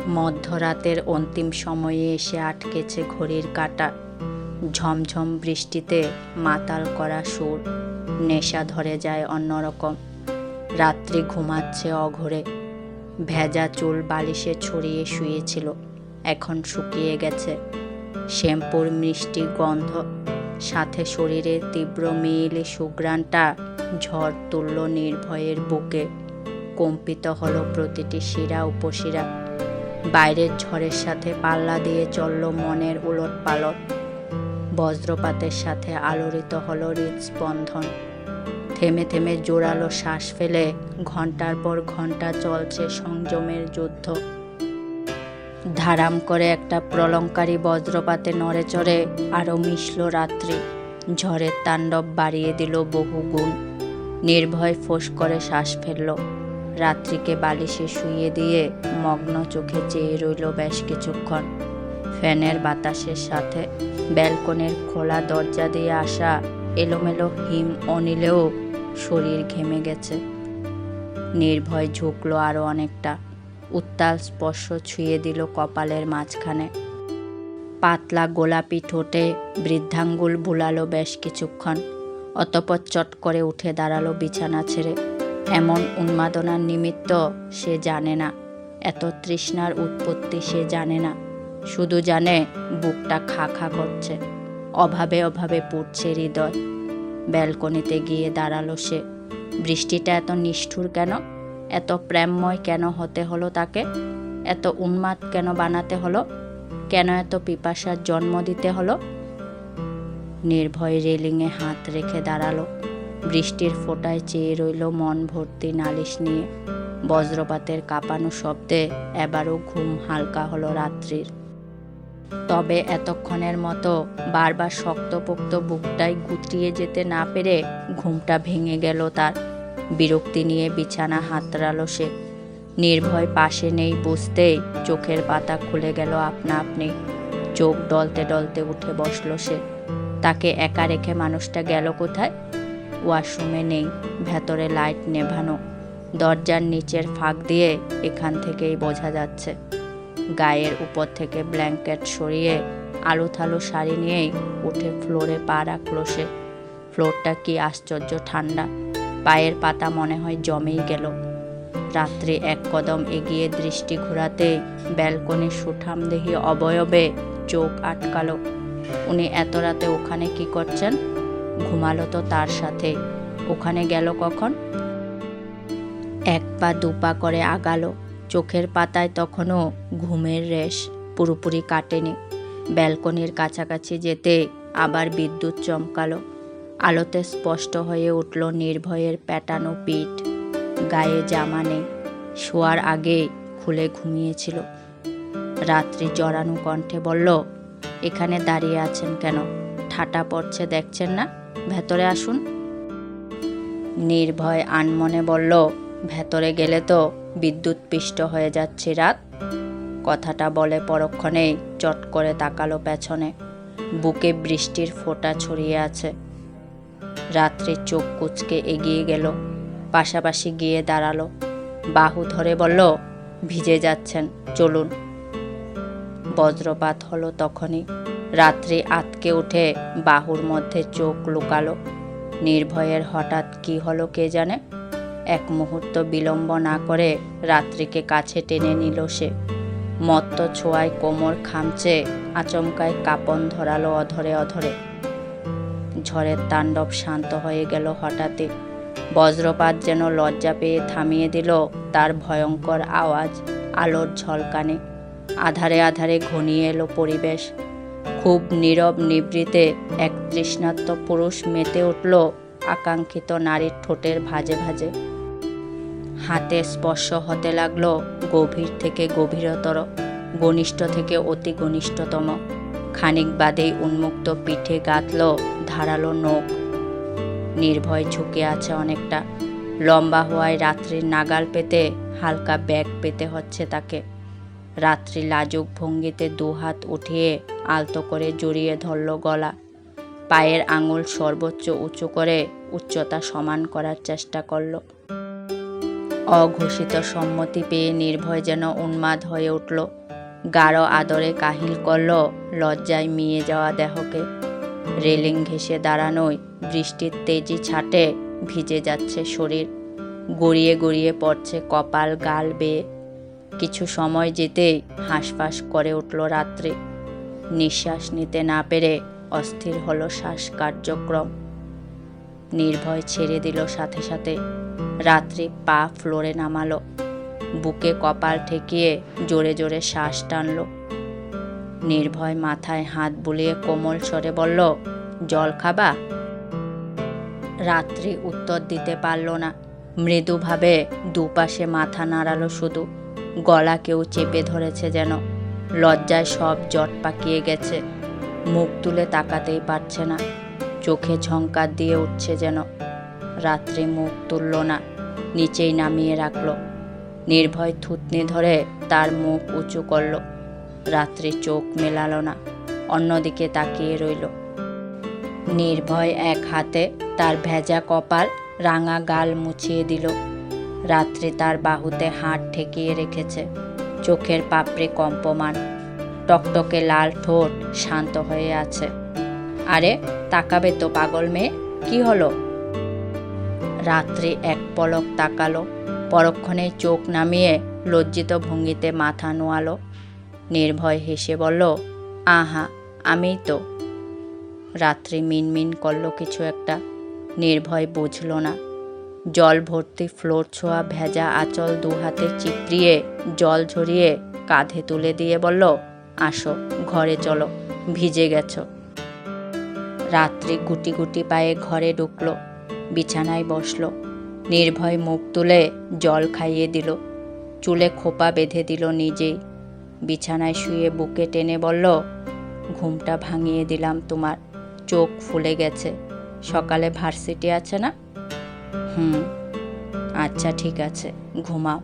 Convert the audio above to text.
মধ্যরাতের অন্তিম সময়ে এসে আটকেছে ঘড়ির কাঁটা। ঝমঝম বৃষ্টিতে মাতাল করা সুর, নেশা ধরে যায় অন্যরকম। রাত্রি ঘুমাচ্ছে অঘোরে। ভেজা চুল বালিশে ছড়িয়ে শুয়েছিল, এখন শুকিয়ে গেছে। শ্যাম্পুর মিষ্টি গন্ধ, সাথে শরীরের তীব্র মেয়েলি সুঘ্রাণটা ঝড় তুলল নির্ভয়ের বুকে। কম্পিত হলো প্রতিটি শিরা উপশিরা। বাইরের ঝড়ের সাথে পাল্লা দিয়ে চলল মনের উলট পালট। বজ্রপাতের সাথে আলোড়িত হলো হৃদস্পন্দন। থেমে থেমে জোরালো শ্বাস ফেলে ঘন্টার পর ঘন্টা চলছে সংযমের যুদ্ধ। ধারাম করে একটা প্রলঙ্কারী বজ্রপাতে নড়েচড়ে আরও মিশল রাত্রি। ঝড়ের তাণ্ডব বাড়িয়ে দিল বহু গুণ। নির্ভয় ফোঁস করে শ্বাস ফেলল। রাত্রিকে বালিশে শুইয়ে দিয়ে মগ্ন চোখে চেয়ে রইল বেশ কিছুক্ষণ। ফ্যানের বাতাসের সাথে ব্যালকনির খোলা দরজা দিয়ে আসা এলোমেলো হিম অনিলেও শরীর ঘেমে গেছে। নির্ভয় ঝুঁকলো আরও অনেকটা। উত্তাল স্পর্শ ছুঁয়ে দিল কপালের মাঝখানে। পাতলা গোলাপি ঠোঁটে বৃদ্ধাঙ্গুল বুলালো বেশ কিছুক্ষণ। অতঃপর চট করে উঠে দাঁড়ালো বিছানা ছেড়ে। এমন উন্মাদনার নিমিত্ত সে জানে না, এত তৃষ্ণার উৎপত্তি সে জানে না। শুধু জানে বুকটা খা খা করছে, অভাবে অভাবে পুড়ছে হৃদয়। ব্যালকনিতে গিয়ে দাঁড়ালো সে। বৃষ্টিটা এত নিষ্ঠুর কেন? এত প্রেমময় কেন হতে হলো তাকে? এত উন্মাদ কেন বানাতে হলো? কেন এত পিপাসার জন্ম দিতে হলো? নির্ভয় রেলিংয়ে হাত রেখে দাঁড়ালো। বৃষ্টির ফোঁটায় চেয়ে রইল মন ভর্তি নালিশ নিয়ে। বজ্রপাতের কাঁপানো শব্দে এবারও ঘুম হালকা হলো রাত্রির। তবে এতক্ষণের মতো বারবার শক্তপোক্ত বুকটাই গুটিয়ে যেতে না পেরে ঘুমটা ভেঙে গেল তার। বিরক্তি নিয়ে বিছানা হাতড়ালো সে। নির্ভয় পাশে নেই বুঝতেই চোখের পাতা খুলে গেল আপনা আপনি। চোখ ডলতে ডলতে উঠে বসল সে। তাকে একা রেখে মানুষটা গেল কোথায়? ওয়াশরুমে নেই, ভেতরে লাইট নেভানো। দরজার নিচের ফাঁক দিয়ে এখান থেকেই বোঝা যাচ্ছে। গায়ের উপর থেকে ব্ল্যাঙ্কেট সরিয়ে আলুথালু শাড়ি নিয়েই উঠে ফ্লোরে পা রাখল সে। ফ্লোরটা কি আশ্চর্য ঠান্ডা, পায়ের পাতা মনে হয় জমেই গেল। রাত্রি এক কদম এগিয়ে দৃষ্টি ঘোরাতেই ব্যালকনির সুঠামদেহী অবয়বে চোখ আটকালো। উনি এত রাতে ওখানে কি করছেন? ঘুমালো তো তার সাথে, ওখানে গেল কখন? এক পা দুপা করে আগালো। চোখের পাতায় তখনও ঘুমের রেশ পুরোপুরি কাটেনি। ব্যালকনির কাছাকাছি যেতে আবার বিদ্যুৎ চমকালো। আলোতে স্পষ্ট হয়ে উঠল নির্ভয়ের প্যাটানো পিঠ। গায়ে জামা নেই, শোয়ার আগে খুলে ঘুমিয়েছিল। রাত্রি জড়ানো কণ্ঠে বলল, এখানে দাঁড়িয়ে আছেন কেন? ঠাটা পড়ছে দেখছেন না? ভেতরে আসুন। নির্ভয় আনমনে বলল, ভেতরে গেলে তো বিদ্যুৎ পিষ্ট হয়ে যাচ্ছে রাত। কথাটা বলে পরক্ষণেই চট করে তাকালো পেছনে। বুকে বৃষ্টির ফোঁটা ছড়িয়ে আছে। রাত্রি চোখ কুঁচকে এগিয়ে গেল, পাশাপাশি গিয়ে দাঁড়ালো। বাহু ধরে বলল, ভিজে যাচ্ছেন, চলুন। বজ্রপাত হলো তখনই। রাত্রি আতকে উঠে বাহুর মধ্যে চোখ লুকালো। নির্ভয়ের হঠাৎ কি হলো কে জানে। এক মুহূর্ত বিলম্ব না করে রাত্রিকে কাছে টেনে নিল সে। মত্ত ছোঁয়ায় কোমর খামচে আচমকায় কাঁপন ধরালো অধরে অধরে। ঝড়ের তাণ্ডব শান্ত হয়ে গেল হঠাৎই। বজ্রপাত যেন লজ্জা পেয়ে থামিয়ে দিল তার ভয়ঙ্কর আওয়াজ, আলোর ঝলকানি। আধারে আধারে ঘনিয়ে এলো পরিবেশ। খুব নীরব নিভৃতে এক তৃষ্ণার্ত পুরুষ মেতে উঠল আকাঙ্ক্ষিত নারীর ঠোঁটের ভাঁজে ভাঁজে। হাতে স্পর্শ হতে লাগলো গভীর থেকে গভীরতর, ঘনিষ্ঠ থেকে অতি ঘনিষ্ঠতম। খানিক বাদেই উন্মুক্ত পিঠে গাঁথল ধারালো নখ। নির্ভয় ঝুঁকে আছে অনেকটা। লম্বা হওয়ায় রাত্রির নাগাল পেতে হালকা ব্যাগ পেতে হচ্ছে তাকে। রাত্রি লাজুক ভঙ্গিতে দুহাত উঠিয়ে আলতো করে জড়িয়ে ধরল গলা। পায়ের আঙুল সর্বোচ্চ উঁচু করে উচ্চতা সমান করার চেষ্টা করল। অঘোষিত সম্মতি পেয়ে নির্ভয় যেন উন্মাদ হয়ে উঠল। গাঢ় আদরে কাহিল করল লজ্জায় মিয়ে যাওয়া দেহকে। রেলিং ঘেঁষে দাঁড়ানোয় বৃষ্টির তেজি ছাটে ভিজে যাচ্ছে শরীর, গড়িয়ে গড়িয়ে পড়ছে কপাল গাল বেয়ে। কিছু সময় যেতেই হাঁসফাঁস করে উঠল রাত্রি। নিঃশ্বাস নিতে না পেরে অস্থির হলো শ্বাস কার্যক্রম। নির্ভয় ছেড়ে দিল সাথে সাথে। রাত্রি পা ফ্লোরে নামালো, বুকে কপাল ঠেকিয়ে জোরে জোরে শ্বাস টানল। নির্ভয় মাথায় হাত বুলিয়ে কোমল স্বরে বলল, জল খাবা? রাত্রি উত্তর দিতে পারল না। মৃদুভাবে দুপাশে মাথা নাড়ালো শুধু। গলা কেউ চেপে ধরেছে যেন। লজ্জায় সব জট পাকিয়ে গেছে। মুখ তুলে তাকাতেই পারছে না। চোখে ঝংকার দিয়ে উঠছে যেন। রাত্রি মুখ তুলল না, নিচেই নামিয়ে রাখল। নির্ভয় থুতনি ধরে তার মুখ উঁচু করল। রাত্রি চোখ মেলালো না, অন্যদিকে তাকিয়ে রইল। নির্ভয় এক হাতে তার ভেজা কপাল, রাঙা গাল মুছিয়ে দিল। রাত্রি তার বাহুতে হাত ঠেকিয়ে রেখেছে, চোখের পাপড়ি কম্পমান, টকটকে লাল ঠোঁট শান্ত হয়ে আছে। আরে তাকাবে তো পাগল মেয়ে, কি হলো? রাত্রি এক পলক তাকালো, পরক্ষণেই চোখ নামিয়ে লজ্জিত ভঙ্গিতে মাথা নোয়ালো। নির্ভয় হেসে বলল, আহা, আমিই তো। রাত্রি মিনমিন করল কিছু একটা। নির্ভয় বুঝল না। জল ভর্তি ফ্লোর ছোঁয়া ভেজা আঁচল দু হাতে চিপড়িয়ে জল ঝরিয়ে কাঁধে তুলে দিয়ে বলল, আসো ঘরে চলো, ভিজে গেছো। রাত্রি গুটি গুটি পায়ে ঘরে ঢুকলো, বিছানায় বসলো। নির্ভয় মুখ তুলে জল খাইয়ে দিল, চুলে খোপা বেঁধে দিল নিজেই। বিছানায় শুয়ে বুকে টেনে বলল, ঘুমটা ভাঙিয়ে দিলাম তোমার, চোখ ফুলে গেছে। সকালে ভার্সিটি আছে না? আচ্ছা ঠিক আছে, ঘুমাও।